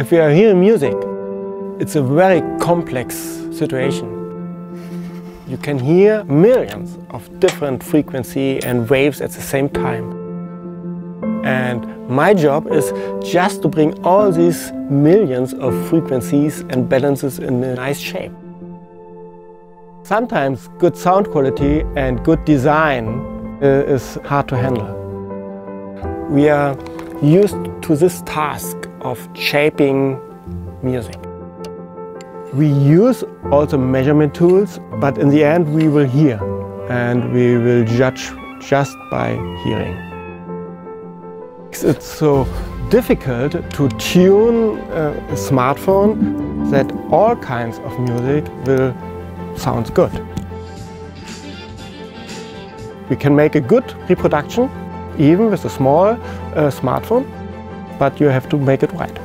If we are hearing music, it's a very complex situation. You can hear millions of different frequency and waves at the same time. And my job is just to bring all these millions of frequencies and balances in a nice shape. Sometimes good sound quality and good design is hard to handle. We are used to this task of shaping music. We use also measurement tools, but in the end we will hear and we will judge just by hearing. It's so difficult to tune a smartphone that all kinds of music will sound good. We can make a good reproduction even with a small smartphone, but you have to make it right.